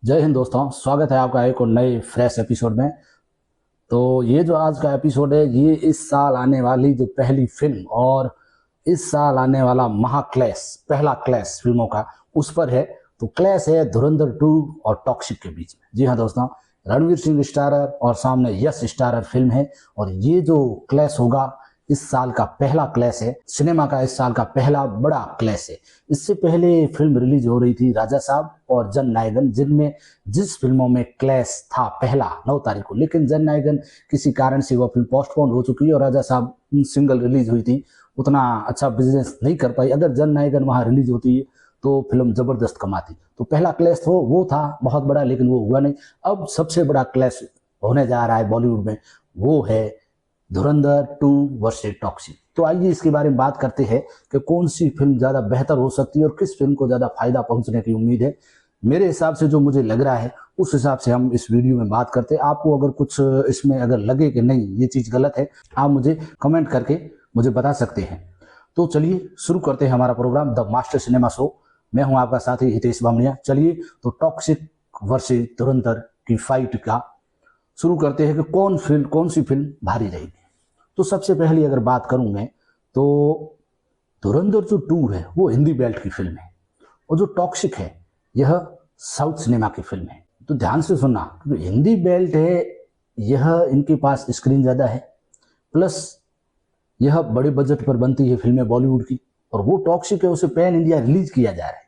जय हिंद दोस्तों, स्वागत है आपका एक और नए फ्रेश एपिसोड में। तो ये जो आज का एपिसोड है ये इस साल आने वाली जो पहली फिल्म और इस साल आने वाला महाक्लैश, पहला क्लैश फिल्मों का उस पर है। तो क्लैश है धुरंधर 2 और टॉक्सिक के बीच में। जी हाँ दोस्तों, रणवीर सिंह स्टारर और सामने यश स्टारर फिल्म है। और ये जो क्लैश होगा इस साल का पहला क्लैश है, सिनेमा का इस साल का पहला बड़ा क्लैश है। इससे पहले फिल्म रिलीज हो रही थी राजा साहब और जन नायकन, जिनमें जिस फिल्मों में क्लैश था पहला 9 तारीख को, लेकिन जन नायकन किसी कारण से वह फिल्म पोस्टपोन हो चुकी है और राजा साहब सिंगल रिलीज हुई थी, उतना अच्छा बिजनेस नहीं कर पाई। अगर जन नायकन वहां रिलीज होती तो फिल्म जबरदस्त कमाती। तो पहला क्लैश तो वो था बहुत बड़ा, लेकिन वो हुआ नहीं। अब सबसे बड़ा क्लैश होने जा रहा है बॉलीवुड में, वो है धुरंधर 2 वर्सेस टॉक्सिक। तो आइए इसके बारे में बात करते हैं कि कौन सी फिल्म ज़्यादा बेहतर हो सकती है और किस फिल्म को ज़्यादा फायदा पहुंचने की उम्मीद है। मेरे हिसाब से जो मुझे लग रहा है उस हिसाब से हम इस वीडियो में बात करते हैं। आपको अगर कुछ इसमें अगर लगे कि नहीं ये चीज़ गलत है, आप मुझे कमेंट करके मुझे बता सकते हैं। तो चलिए शुरू करते हैं हमारा programme the master cinema show. मैं हूं आपका साथी हितेश बामनिया। चलिए तो टॉक्सिक वर्सेस धुरंधर की फाइट का शुरू करते हैं कि कौन सी फिल्म भारी रहेगी। तो सबसे पहले अगर बात करूं मैं, तो धुरंधर जो 2 है वो हिंदी बेल्ट की फिल्म है और जो टॉक्सिक है यह साउथ सिनेमा की फिल्म है। तो ध्यान से सुनना, क्योंकि हिंदी बेल्ट है यह इनके पास स्क्रीन ज़्यादा है, प्लस यह बड़े बजट पर बनती है फिल्में बॉलीवुड की, और वो टॉक्सिक है उसे पैन इंडिया रिलीज किया जा रहा है,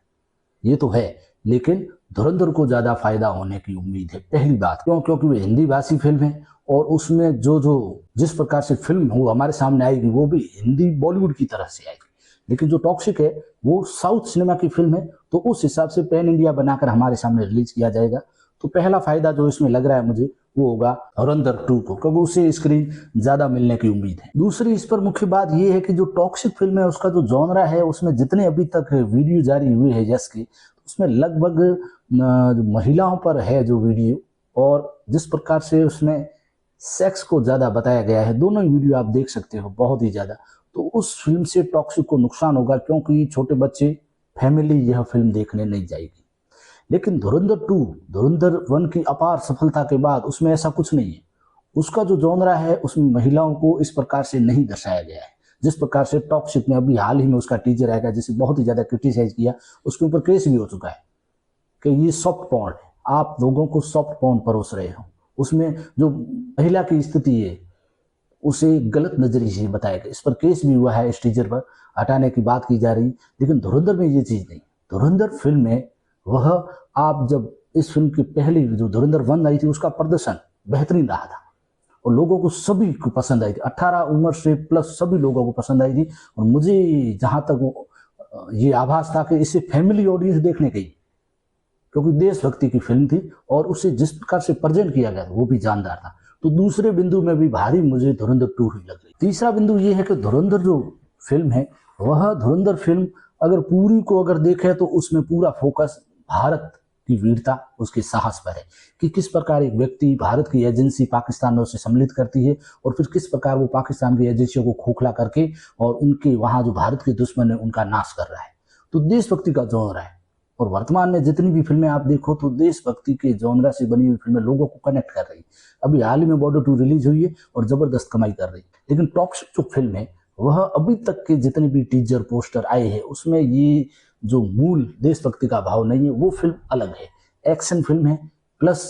ये तो है। लेकिन धुरंधर को ज़्यादा फायदा होने की उम्मीद है। पहली बात क्योंकि वो हिंदी भाषी फिल्म है और उसमें जो जिस प्रकार से फिल्म वो हमारे सामने आएगी वो भी हिंदी बॉलीवुड की तरह से आएगी। लेकिन जो टॉक्सिक है वो साउथ सिनेमा की फिल्म है, तो उस हिसाब से पैन इंडिया बनाकर हमारे सामने रिलीज किया जाएगा। तो पहला फायदा जो इसमें लग रहा है मुझे वो होगा धुरंधर 2 को, क्योंकि उसे स्क्रीन ज्यादा मिलने की उम्मीद है। दूसरी इस पर मुख्य बात यह है कि जो टॉक्सिक फिल्म है उसका जो जॉनरा है, उसमें जितने अभी तक वीडियो जारी हुए हैं यश की, उसमें लगभग महिलाओं पर है जो वीडियो, और जिस प्रकार से उसमें सेक्स को ज़्यादा बताया गया है, दोनों ही वीडियो आप देख सकते हो बहुत ही ज़्यादा। तो उस फिल्म से टॉक्सिक को नुकसान होगा, क्योंकि छोटे बच्चे फैमिली यह फिल्म देखने नहीं जाएगी। लेकिन धुरंधर 2, धुरंधर 1 की अपार सफलता के बाद उसमें ऐसा कुछ नहीं है। उसका जो जॉनरा है उसमें महिलाओं को इस प्रकार से नहीं दर्शाया गया है जिस प्रकार से टॉक्सिक में अभी हाल ही में उसका टीजर आएगा, जिसे बहुत ही ज़्यादा क्रिटिसाइज किया, उसके ऊपर केस भी हो चुका है कि ये सॉफ्ट पॉर्न है, आप लोगों को सॉफ्ट पॉर्न परोस रहे हो। उसमें जो महिला की स्थिति है उसे गलत नजरिए से बताया गया, इस पर केस भी हुआ है, इस टीजर पर हटाने की बात की जा रही। लेकिन धुरंधर में ये चीज़ नहीं। धुरंधर फिल्म में वह, आप जब इस फिल्म की पहली जो धुरंधर 1 आई थी उसका प्रदर्शन बेहतरीन रहा था और लोगों को सभी को पसंद आई थी, 18 उम्र से प्लस सभी लोगों को पसंद आई थी। और मुझे जहाँ तक ये आभास था कि इसे फैमिली ऑडियंस देखने गई, क्योंकि देशभक्ति की फिल्म थी और उसे जिस प्रकार से प्रेजेंट किया गया वो भी जानदार था। तो दूसरे बिंदु में भी भारी मुझे धुरंधर 2 ही लग रही। तीसरा बिंदु ये है कि धुरंधर जो फिल्म है, वह धुरंधर फिल्म अगर पूरी को अगर देखें तो उसमें पूरा फोकस भारत की वीरता, उसके साहस पर है कि किस प्रकार एक व्यक्ति भारत की एजेंसी पाकिस्तान में उसे सम्मिलित करती है और फिर किस प्रकार वो पाकिस्तान की एजेंसियों को खोखला करके और उनके वहाँ जो भारत के दुश्मन है उनका नाश कर रहा है। तो देशभक्ति का जॉनर है, और वर्तमान में जितनी भी फिल्में आप देखो तो देशभक्ति के जॉनरा से बनी हुई फिल्में लोगों को कनेक्ट कर रही। अभी हाल ही में बॉर्डर 2 रिलीज हुई है और जबरदस्त कमाई कर रही। लेकिन टॉक्सिक जो फिल्म है वह अभी तक के जितने भी टीजर पोस्टर आए हैं उसमें ये जो मूल देशभक्ति का भाव नहीं है, वो फिल्म अलग है। एक्शन फिल्म है, प्लस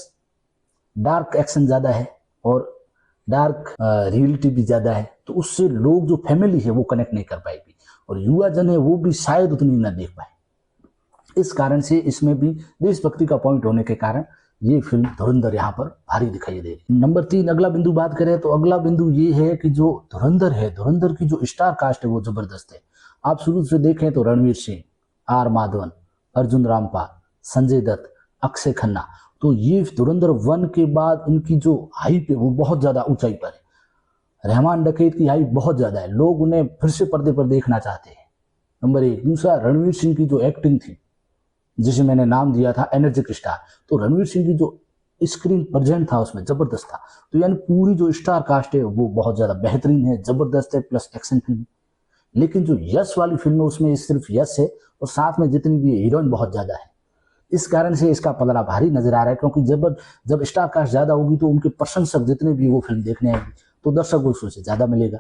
डार्क एक्शन ज़्यादा है और डार्क रियलिटी भी ज़्यादा है, तो उससे लोग जो फैमिली है वो कनेक्ट नहीं कर पाएगी और युवा जन है वो भी शायद उतनी ना देख पाए। इस कारण से इसमें भी देशभक्ति का पॉइंट होने के कारण ये फिल्म धुरंधर यहाँ पर भारी दिखाई दे रही। नंबर 3 अगला बिंदु बात करें तो अगला बिंदु ये है कि जो धुरंधर है, धुरंधर की जो स्टार कास्ट है वो जबरदस्त है। आप शुरू से देखें तो रणवीर सिंह, आर माधवन, अर्जुन रामपाल, संजय दत्त, अक्षय खन्ना, तो ये धुरंधर 1 के बाद इनकी जो हाइप है वो बहुत ज्यादा ऊंचाई पर है। रहमान डकैत की हाइप बहुत ज्यादा है, लोग उन्हें फिर से पर्दे पर देखना चाहते हैं, नंबर 1। दूसरा, रणवीर सिंह की जो एक्टिंग थी जिसे मैंने नाम दिया था एनर्जिक स्टार, तो रणवीर सिंह की जो स्क्रीन प्रेजेंट था उसमें जबरदस्त था। तो यानी पूरी जो स्टार कास्ट है वो बहुत ज्यादा बेहतरीन है, जबरदस्त है, प्लस एक्शन फिल्म। लेकिन जो यश वाली फिल्म है उसमें सिर्फ यश है और साथ में जितनी भी हीरोइन बहुत ज्यादा है। इस कारण से इसका पलड़ा भारी नजर आ रहा है, क्योंकि जब स्टार कास्ट ज्यादा होगी तो उनके प्रशंसक जितने भी वो फिल्म देखने आएंगे तो दर्शक को उससे ज्यादा मिलेगा।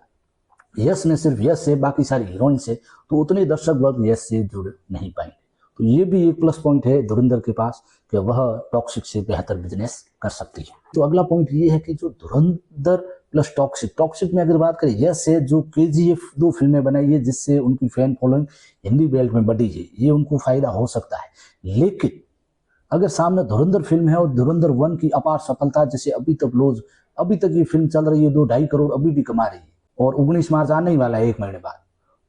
यश ने सिर्फ यश से, बाकी सारी हीरोइन से, तो उतने दर्शक वर्ग यश से जुड़ नहीं पाएंगे। तो ये भी एक प्लस पॉइंट है धुरंधर के पास कि वह टॉक्सिक से बेहतर बिजनेस कर सकती है। तो अगला पॉइंट ये है कि जो धुरंधर प्लस टॉक्सिक में अगर बात करें, यश है जो KGF 2 फिल्में बनाई है जिससे उनकी फैन फॉलोइंग हिंदी बेल्ट में बढ़ी है, ये उनको फायदा हो सकता है। लेकिन अगर सामने धुरंधर फिल्म है और धुरंधर 1 की अपार सफलता, जैसे अभी तक ये फिल्म चल रही है, 2-2.5 करोड़ अभी भी कमा रही है और 19 मार्च आने ही वाला है 1 महीने बाद,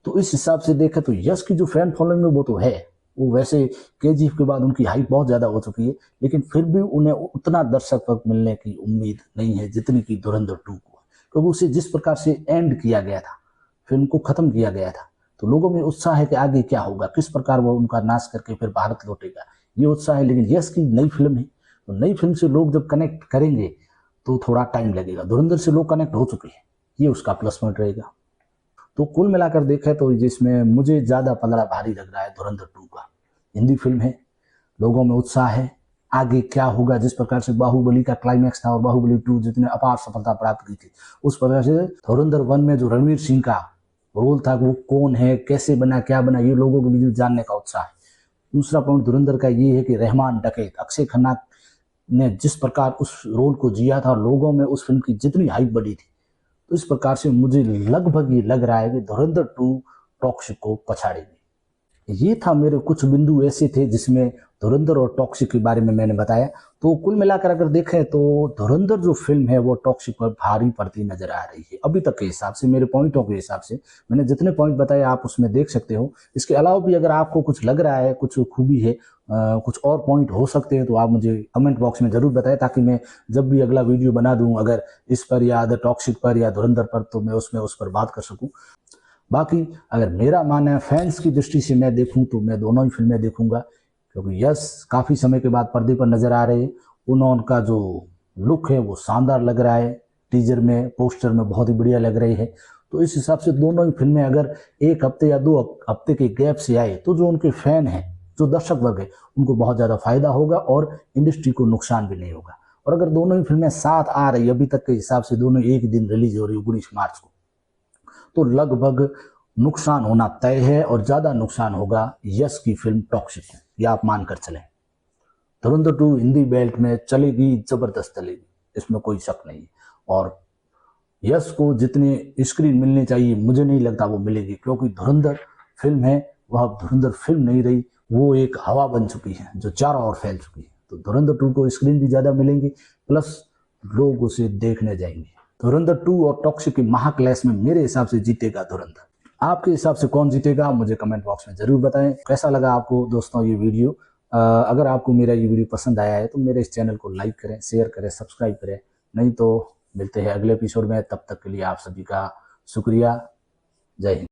तो इस हिसाब से देखें तो यश की जो फैन फॉलोइंग है वो तो है, वो वैसे KGF के बाद उनकी हाइप बहुत ज्यादा हो चुकी है, लेकिन फिर भी उन्हें उतना दर्शक वर्ग मिलने की उम्मीद नहीं है जितनी की धुरंधर 2 को, क्योंकि उसे जिस प्रकार से एंड किया गया था, फिल्म को खत्म किया गया था, तो लोगों में उत्साह है कि आगे क्या होगा, किस प्रकार वो उनका नाश करके फिर भारत लौटेगा, ये उत्साह है। लेकिन यश की नई फिल्म है, तो नई फिल्म से लोग जब कनेक्ट करेंगे तो थोड़ा टाइम लगेगा। धुरंधर से लोग कनेक्ट हो चुके हैं, ये उसका प्लस पॉइंट रहेगा। तो कुल मिलाकर देखें तो जिसमें मुझे ज्यादा पलड़ा भारी लग रहा है धुरंधर 2 का। हिंदी फिल्म है, लोगों में उत्साह है, आगे क्या होगा, जिस प्रकार से बाहुबली का क्लाइमैक्स था और बाहुबली 2 जितने अपार सफलता प्राप्त की थी, उस प्रकार से धुरंधर 1 में जो रणवीर सिंह का रोल था वो कौन है, कैसे बना, क्या बना, ये लोगों को भी जानने का उत्साह है। दूसरा पॉइंट धुरंधर का ये है कि रहमान डकैत अक्षय खन्ना ने जिस प्रकार उस रोल को जिया था, लोगों में उस फिल्म की जितनी हाइप बढ़ी थी, तो इस प्रकार से मुझे लगभग ये लग रहा है कि धुरंधर 2 टॉक्सिक को पछाड़ेगी। ये था मेरे कुछ बिंदु ऐसे थे जिसमें धुरंधर और टॉक्सिक के बारे में मैंने बताया। तो कुल मिलाकर अगर देखें तो धुरंधर जो फिल्म है वो टॉक्सिक पर भारी पड़ती नजर आ रही है अभी तक के हिसाब से, मेरे पॉइंटों के हिसाब से। मैंने जितने पॉइंट बताए आप उसमें देख सकते हो। इसके अलावा भी अगर आपको कुछ लग रहा है, कुछ खूबी है, कुछ और पॉइंट हो सकते हैं, तो आप मुझे कमेंट बॉक्स में जरूर बताएं, ताकि मैं जब भी अगला वीडियो बना दूं अगर इस पर या अदर टॉक्सिक पर या धुरंधर पर, तो मैं उस पर बात कर सकूं। बाकी अगर मेरा मानना है फैंस की दृष्टि से मैं देखूं तो मैं दोनों ही फिल्में देखूंगा, क्योंकि यश काफी समय के बाद पर्दे पर नजर आ रहे हैं। उनका जो लुक है वो शानदार लग रहा है, टीजर में, पोस्टर में बहुत ही बढ़िया लग रही है। तो इस हिसाब से दोनों ही फिल्में अगर 1 हफ्ते या 2 हफ्ते के गैप से आए तो जो उनके फैन हैं, जो दर्शक वर्ग है, उनको बहुत ज्यादा फायदा होगा और इंडस्ट्री को नुकसान भी नहीं होगा। और अगर दोनों ही फिल्में साथ आ रही अभी तक के हिसाब से, दोनों एक दिन रिलीज हो रही 19 मार्च को, तो लगभग नुकसान होना तय है और ज्यादा नुकसान होगा यश की फिल्म टॉक्सिक में, यह आप मानकर चलें। धुरंधर 2 हिंदी बेल्ट में चलेगी, जबरदस्त चलेगी, इसमें कोई शक नहीं। और यश को जितने स्क्रीन मिलनी चाहिए मुझे नहीं लगता वो मिलेगी, क्योंकि धुरंधर फिल्म है वह धुरंधर फिल्म नहीं रही, वो एक हवा बन चुकी है जो चारों ओर फैल चुकी है। तो धुरंधर 2 को स्क्रीन भी ज्यादा मिलेंगी, प्लस लोग उसे देखने जाएंगे। धुरंधर 2 और टॉक्सिक की महाक्लैश में मेरे हिसाब से जीतेगा धुरंधर। आपके हिसाब से कौन जीतेगा मुझे कमेंट बॉक्स में जरूर बताएं। कैसा लगा आपको दोस्तों ये वीडियो? अगर आपको मेरा ये वीडियो पसंद आया है तो मेरे इस चैनल को लाइक करें, शेयर करें, सब्सक्राइब करें। नहीं तो मिलते हैं अगले एपिसोड में, तब तक के लिए आप सभी का शुक्रिया। जय हिंद।